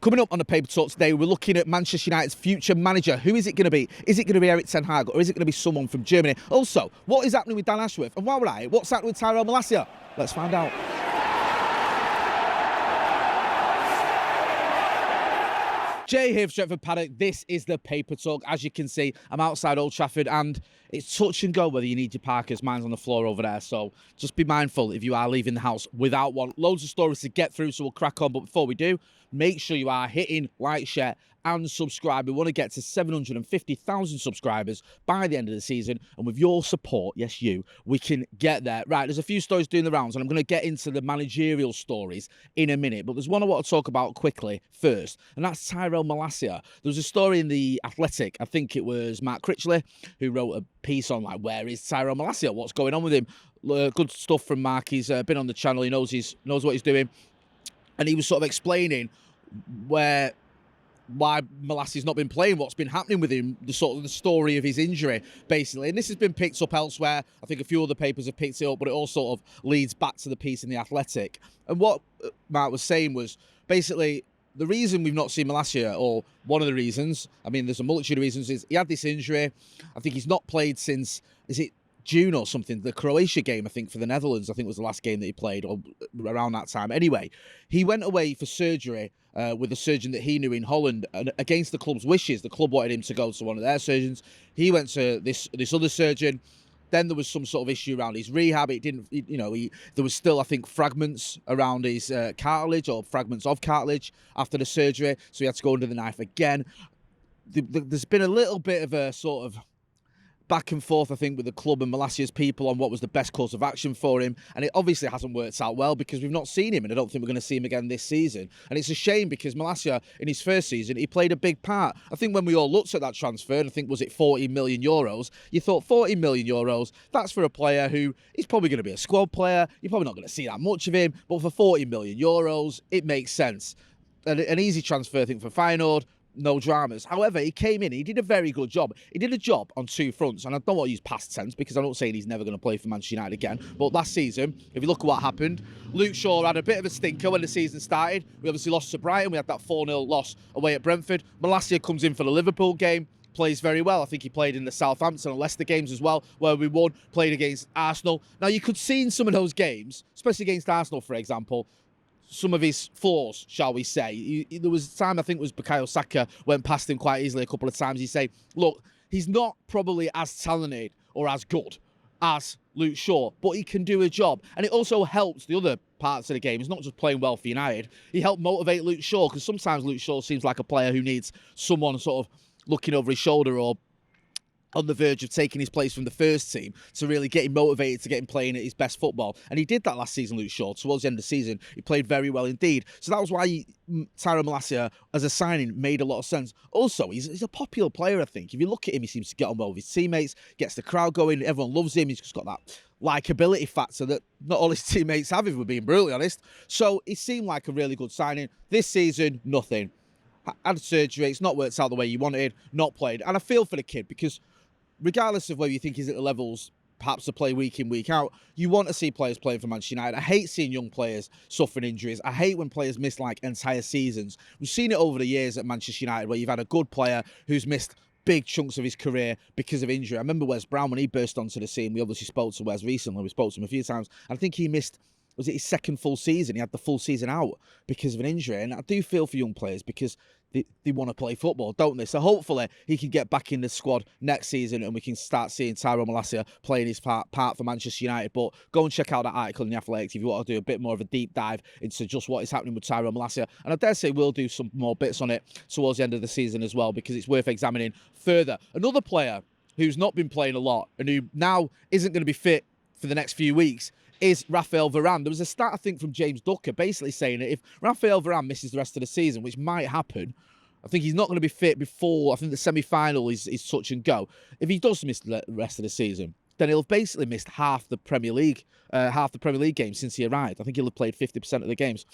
Coming up on the Paper Talk today, we're looking at Manchester United's future manager. Who is it going to be? Is it going to be Erik Hag, or is it going to be someone from Germany? Also, what is happening with Dan Ashworth? And while we're at it, what's happening with Malacia? Let's find out. Jay here for Stretford, Paddock. This is the Paper Talk. As you can see, I'm outside Old Trafford and it's touch and go whether you need your parkers. Mine's on the floor over there, so just be mindful if you are leaving the house without one. Loads of stories to get through, so we'll crack on. But before we do, make sure you are hitting like, share and subscribe. We want to get to 750,000 subscribers by the end of the season, and with your support, yes you, we can get there. Right, there's a few stories doing the rounds, and I'm going to get into the managerial stories in a minute, but there's one I want to talk about quickly first, and that's Malacia. There was a story in The Athletic, I think it was Mark Critchley, who wrote a piece on, like, where is Malacia? What's going on with him? Good stuff from Mark. He's been on the channel, he knows what he's doing, and he was sort of explaining why Malacia's not been playing, what's been happening with him, the story of his injury, basically. And this has been picked up elsewhere. I think a few other papers have picked it up, but it all sort of leads back to the piece in The Athletic. And what Mark was saying was, basically, the reason we've not seen Malacia, or one of the reasons, I mean, there's a multitude of reasons, is he had this injury. I think he's not played since, is it June or something? The Croatia game, I think, for the Netherlands, I think was the last game that he played, or around that time. Anyway, he went away for surgery with a surgeon that he knew in Holland, and against the club's wishes. The club wanted him to go to one of their surgeons. He went to this other surgeon. Then there was some sort of issue around his rehab. It didn't, there was still, I think, fragments around his cartilage, or fragments of cartilage after the surgery. So he had to go under the knife again. There's been a little bit of a sort of back and forth, I think, with the club and Malacia's people on what was the best course of action for him. And it obviously hasn't worked out well, because we've not seen him, and I don't think we're going to see him again this season. And it's a shame, because Malacia, in his first season, he played a big part. I think when we all looked at that transfer, and I think, was it 40 million euros? You thought 40 million euros, that's for a player who is probably going to be a squad player. You're probably not going to see that much of him. But for 40 million euros, it makes sense. An easy transfer, I think, for Feyenoord. No dramas. However, he came in, he did a very good job. He did a job on two fronts, and I don't want to use past tense, because I'm not saying he's never going to play for Manchester United again. But last season, if you look at what happened, Luke Shaw had a bit of a stinker when the season started. We obviously lost to Brighton. We had that 4-0 loss away at Brentford. Malacia comes in for the Liverpool game, plays very well. I think he played in the Southampton and Leicester games as well, where we won, played against Arsenal. Now, you could see in some of those games, especially against Arsenal, for example, some of his flaws, shall we say. There was a time, I think it was Bukayo Saka, went past him quite easily a couple of times. He said, look, he's not probably as talented or as good as Luke Shaw, but he can do a job. And it also helps the other parts of the game. He's not just playing well for United. He helped motivate Luke Shaw, because sometimes Luke Shaw seems like a player who needs someone sort of looking over his shoulder, or on the verge of taking his place from the first team, to really get him motivated to get him playing at his best football. And he did that last season, Luke Shaw. Towards the end of the season, he played very well indeed. So that was why Malacia, as a signing, made a lot of sense. Also, he's a popular player, I think. If you look at him, he seems to get on well with his teammates, gets the crowd going, everyone loves him. He's just got that likability factor that not all his teammates have, if we're being brutally honest. So he seemed like a really good signing. This season, nothing. Had surgery, it's not worked out the way you wanted, not played. And I feel for the kid, because regardless of whether you think he's at the levels perhaps to play week in, week out, you want to see players playing for Manchester United. I hate seeing young players suffering injuries. I hate when players miss, like, entire seasons. We've seen it over the years at Manchester United, where you've had a good player who's missed big chunks of his career because of injury. I remember Wes Brown, when he burst onto the scene. We obviously spoke to Wes recently. We spoke to him a few times. I think he missed, was it his second full season? He had the full season out because of an injury. And I do feel for young players, because they want to play football, don't they? So hopefully he can get back in the squad next season, and we can start seeing Malacia playing his part for Manchester United. But go and check out that article in The Athletic if you want to do a bit more of a deep dive into just what is happening with Malacia. And I dare say we'll do some more bits on it towards the end of the season as well, because it's worth examining further. Another player who's not been playing a lot, and who now isn't going to be fit for the next few weeks, is Raphael Varane. There was a stat, I think, from James Ducker, basically saying that if Raphael Varane misses the rest of the season, which might happen, I think he's not going to be fit before, I think, the semi-final is touch and go. If he does miss the rest of the season, then he'll have basically missed half the Premier League games since he arrived. I think he'll have played 50% of the games,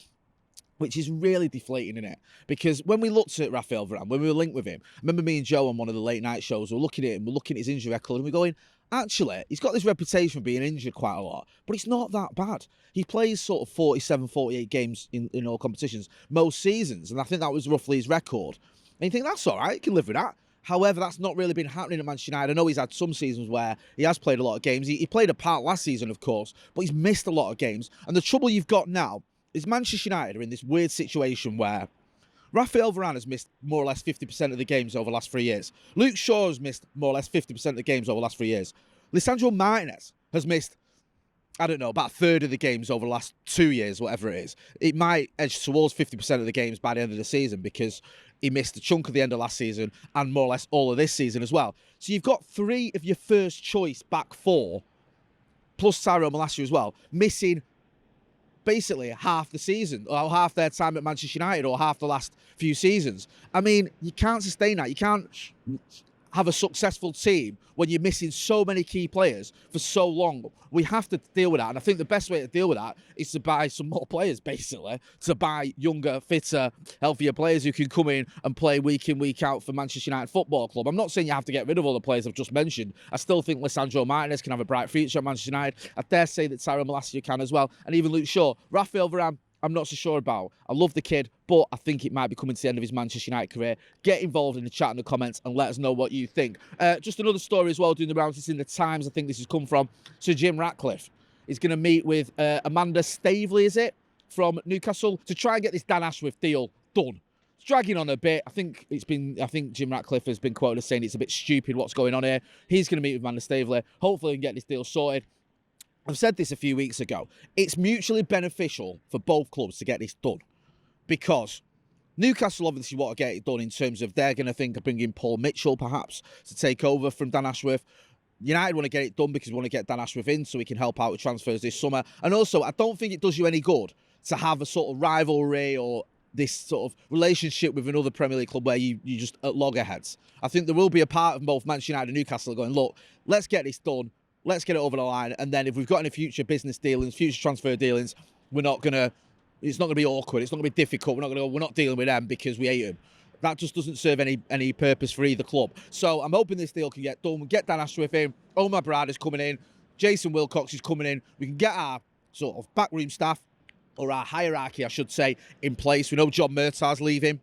which is really deflating, isn't it? Because when we looked at Raphael Varane, when we were linked with him, I remember me and Joe on one of the late night shows, we were looking at him, we're looking at his injury record, and we're going, actually, he's got this reputation for being injured quite a lot, but it's not that bad. He plays sort of 47, 48 games in all competitions most seasons, and I think that was roughly his record. And you think, that's all right, he can live with that. However, that's not really been happening at Manchester United. I know he's had some seasons where he has played a lot of games. He played a part last season, of course, but he's missed a lot of games. And the trouble you've got now is Manchester United are in this weird situation where Raphael Varane has missed more or less 50% of the games over the last 3 years. Luke Shaw has missed more or less 50% of the games over the last 3 years. Lisandro Martinez has missed, I don't know, about a third of the games over the last 2 years, whatever it is. It might edge towards 50% of the games by the end of the season because he missed a chunk of the end of last season and more or less all of this season as well. So you've got 3 of your first choice back 4, plus Tyrone Malacia as well, missing basically half the season, or half their time at Manchester United, or half the last few seasons. I mean, you can't sustain that. You can't have a successful team when you're missing so many key players for so long. We have to deal with that, and I think the best way to deal with that is to buy some more players, basically, to buy younger, fitter, healthier players who can come in and play week in, week out for Manchester United Football Club. I'm not saying you have to get rid of all the players I've just mentioned. I still think Lisandro Martinez can have a bright future at Manchester United. I dare say that Tyrone Malacia can as well, and even Luke Shaw. Raphael Varane, I'm not so sure about. I love the kid, but I think it might be coming to the end of his Manchester United career. Get involved in the chat in the comments and let us know what you think. Just another story as well doing the rounds. It's in the Times. I think this has come from Sir Jim Ratcliffe. He's going to meet with Amanda Staveley, is it, from Newcastle, to try and get this Dan Ashworth deal done. It's dragging on a bit. I think Jim Ratcliffe has been quoted as saying it's a bit stupid what's going on here. He's going to meet with Amanda Staveley. Hopefully, he can get this deal sorted. I've said this a few weeks ago. It's mutually beneficial for both clubs to get this done, because Newcastle obviously want to get it done in terms of they're going to think of bringing Paul Mitchell perhaps to take over from Dan Ashworth. United want to get it done because we want to get Dan Ashworth in so he can help out with transfers this summer. And also, I don't think it does you any good to have a sort of rivalry or this sort of relationship with another Premier League club where you just at loggerheads. I think there will be a part of both Manchester United and Newcastle going, look, let's get this done. Let's get it over the line, and then if we've got any future business dealings, future transfer dealings, it's not going to be awkward. It's not going to be difficult. We're not dealing with them because we hate them. That just doesn't serve any purpose for either club. So I'm hoping this deal can get done. We'll get Dan Ashworth in. Omar Brad is coming in. Jason Wilcox is coming in. We can get our sort of backroom staff, or our hierarchy, I should say, in place. We know John Murtaugh's leaving.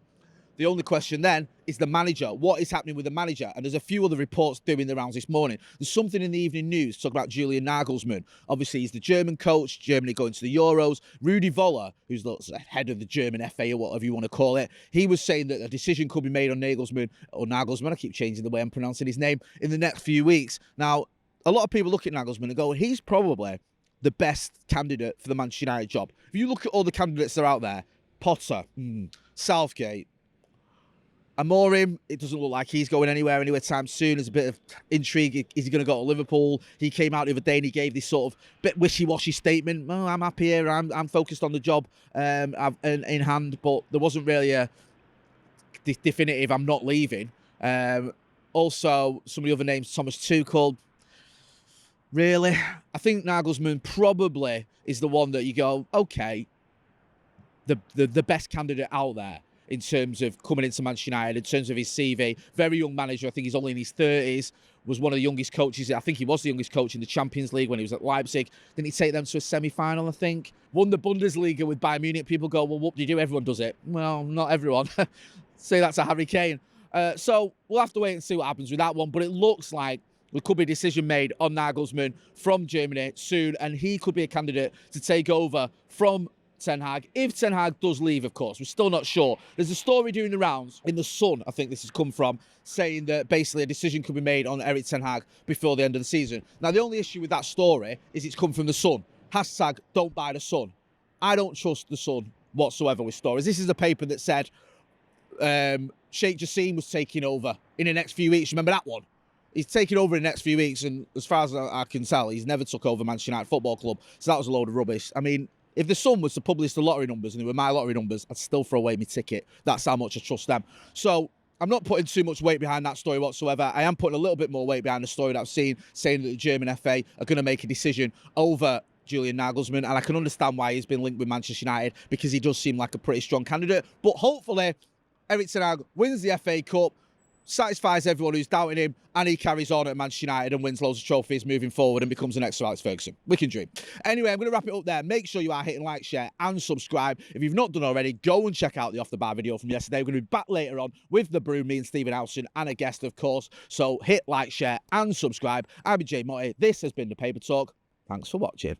The only question then is the manager. What is happening with the manager? And there's a few other reports doing the rounds this morning. There's something in the evening news talking about Julian Nagelsmann. Obviously, he's the German coach, Germany going to the Euros. Rudi Völler, who's the head of the German FA or whatever you want to call it, he was saying that a decision could be made on Nagelsmann, I keep changing the way I'm pronouncing his name, in the next few weeks. Now, a lot of people look at Nagelsmann and go, he's probably the best candidate for the Manchester United job. If you look at all the candidates that are out there, Potter, Southgate, Amorim, it doesn't look like he's going anywhere anytime soon. There's a bit of intrigue. Is he going to go to Liverpool? He came out the other day and he gave this sort of bit wishy-washy statement. Oh, I'm happy here. I'm focused on the job in hand. But there wasn't really a definitive, I'm not leaving. Also, some of the other names, Thomas Tuchel. Really? I think Nagelsmann probably is the one that you go, okay, the best candidate out there in terms of coming into Manchester United, in terms of his CV. Very young manager. I think he's only in his 30s. Was one of the youngest coaches. I think he was the youngest coach in the Champions League when he was at Leipzig. Didn't he take them to a semi-final, I think? Won the Bundesliga with Bayern Munich. People go, well, what do you do? Everyone does it. Well, not everyone. Say that to Harry Kane. So we'll have to wait and see what happens with that one. But it looks like there could be a decision made on Nagelsmann from Germany soon, and he could be a candidate to take over from Ten Hag. If Ten Hag does leave, of course, we're still not sure. There's a story doing the rounds in The Sun, I think this has come from, saying that basically a decision could be made on Erik Ten Hag before the end of the season. Now, the only issue with that story is it's come from The Sun. Hashtag don't buy The Sun. I don't trust The Sun whatsoever with stories. This is a paper that said Sheikh Jassim was taking over in the next few weeks. Remember that one? He's taking over in the next few weeks, and as far as I can tell, he's never took over Manchester United Football Club. So that was a load of rubbish. I mean, if the Sun was to publish the lottery numbers and they were my lottery numbers, I'd still throw away my ticket. That's how much I trust them. So I'm not putting too much weight behind that story whatsoever. I am putting a little bit more weight behind the story that I've seen, saying that the German FA are going to make a decision over Julian Nagelsmann, and I can understand why he's been linked with Manchester United, because he does seem like a pretty strong candidate. But hopefully, Erik Ten Hag wins the FA Cup, satisfies everyone who's doubting him, and he carries on at Manchester United and wins loads of trophies moving forward and becomes the next Sir Alex Ferguson. We can dream. Anyway, I'm going to wrap it up there. Make sure you are hitting like, share, and subscribe. If you've not done already, go and check out the Off the Bar video from yesterday. We're going to be back later on with the Brew, me and Stephen Alston, and a guest, of course. So hit like, share, and subscribe. I've been Jay Motty. This has been The Paper Talk. Thanks for watching.